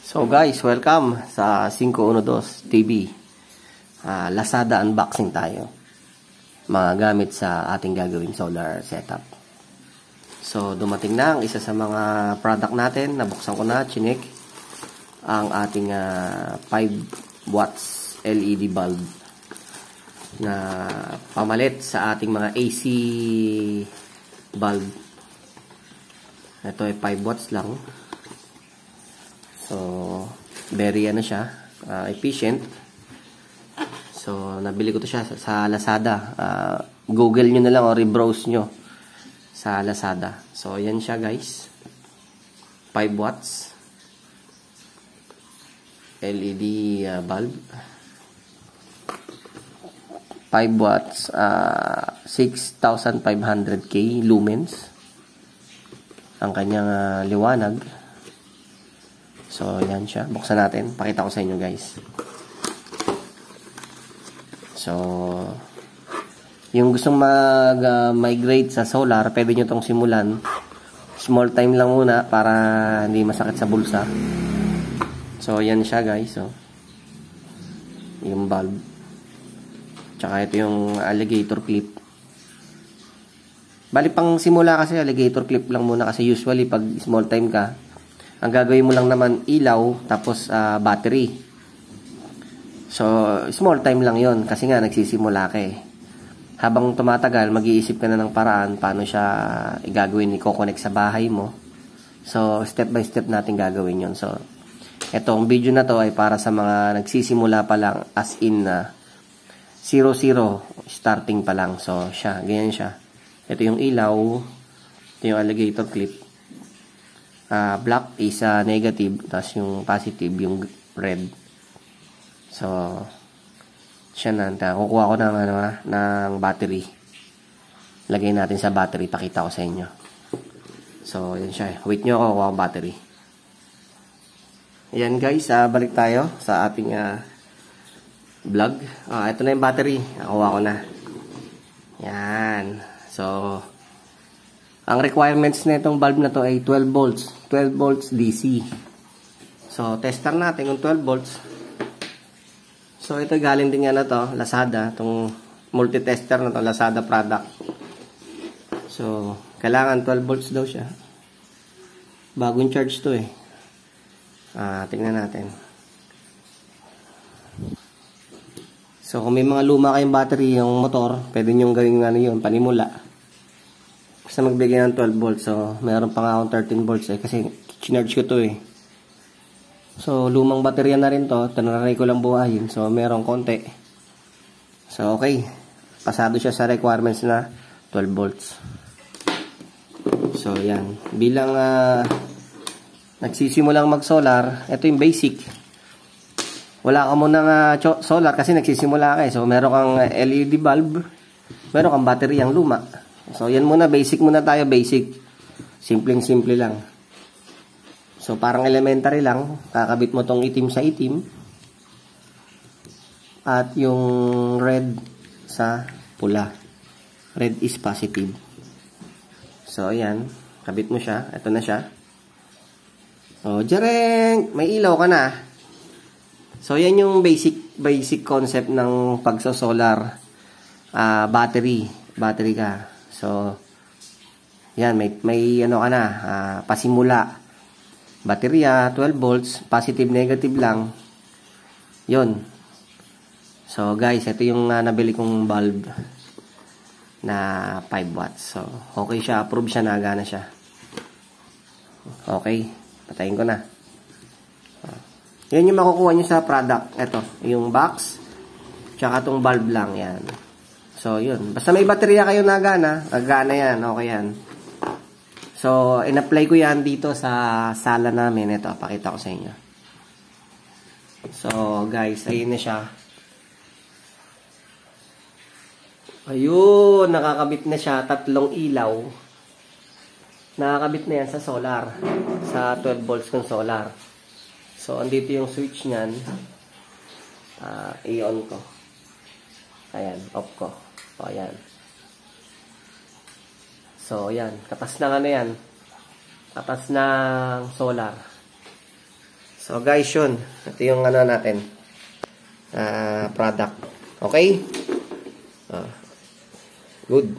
So guys, welcome sa 512 TV. Lazada unboxing tayo. Mga gamit sa ating gagawing solar setup. So dumating na ang isa sa mga product natin. Nabuksan ko na, chinik. Ang ating 5 watts LED bulb na pamalit sa ating mga AC bulb. Ito ay 5 watts lang. So, very siya, efficient. So, nabili ko to siya sa Lazada. Google nyo na lang o rebrowse nyo sa Lazada. So, yan siya guys. 5 watts. LED bulb. 5 watts. 6,500K lumens. Ang kanyang liwanag. So, yan siya. Buksan natin. Pakita ko sa inyo, guys. So, yung gustong mag-migrate sa solar, pwede nyo itong simulan. Small time lang muna para hindi masakit sa bulsa. So, yan siya, guys. So, yung bulb. Tsaka ito yung alligator clip. Bali, pang simula kasi alligator clip lang muna kasi usually pag small time ka, ang gagawin mo lang naman ilaw tapos battery. So, small time lang yon kasi nga nagsisimula ka eh. Habang tumatagal, mag-iisip ka na ng paraan paano siya igagawin, i-connect sa bahay mo. So, step by step natin gagawin yon. So, etong video na to ay para sa mga nagsisimula pa lang as in 0-0 starting pa lang. So, siya, ganyan siya. Ito yung ilaw, ito yung alligator clip. Black is negative, tapos yung positive, yung red. So, siya na. Kukuha ko ng, ng battery. Lagay natin sa battery, pakita ko sa inyo. So, yan siya. Wait nyo ako, kukuha ko battery. Yan guys, balik tayo sa ating vlog. Ito na yung battery. Kukuha ko na. Yan. So, ang requirements na itong bulb na to ay 12 volts. 12 volts DC. So, tester natin kung 12 volts. So, ito galing din nga na to, Lazada. Itong multi-tester na to, Lazada product. So, kailangan 12 volts daw siya. Bagong charge to eh. Tingnan natin. So, kung may mga luma kayong battery, yung motor, pwede nyo gawin yun, panimula. Basta magbigay ng 12 volts. So, meron pa nga akong 13 volts eh. Kasi, charge ko to eh. So, lumang baterya na rin to. Tanaray ko lang buhayin. So, meron konti. So, okay. Pasado siya sa requirements na 12 volts. So, yan. Bilang nagsisimulang mag-solar, ito yung basic. Wala ka munang solar kasi nagsisimula ka eh. So, meron kang LED bulb. Meron kang bateryang luma. So, yan muna. Basic muna tayo. Basic. Simpleng-simple lang. So, parang elementary lang. Kakabit mo tong itim sa itim. At yung red sa pula. Red is positive. So, ayan. Kabit mo siya. Ito na siya. So, jareng! May ilaw ka na. So, yan yung basic concept ng pagso-solar battery. Battery ka. So, yan, may ka na, pasimula. Baterya, 12 volts, positive, negative lang. Yun. So, guys, ito yung nabili kong bulb na 5 watts. So, okay siya, approve siya, nagana siya. Okay, patayin ko na. Yan yung makukuha nyo sa product. Ito, yung box, tsaka itong bulb lang, yan. So, yun. Basta may baterya kayo na gana yan. Okay yan. So, in-apply ko yan dito sa sala namin. Ito, pakita ko sa inyo. So, guys, ayun na siya. Ayun, nakakabit na siya. 3 ilaw. Nakakabit na yan sa solar. Sa 12 volts kong solar. So, andito yung switch niyan. I-on ko. Ayan, off ko. O, ayan. So, ayan. Katas ng yan. Katas ng solar. So guys, yun. Ito yung ano natin. Product. Okay? Good.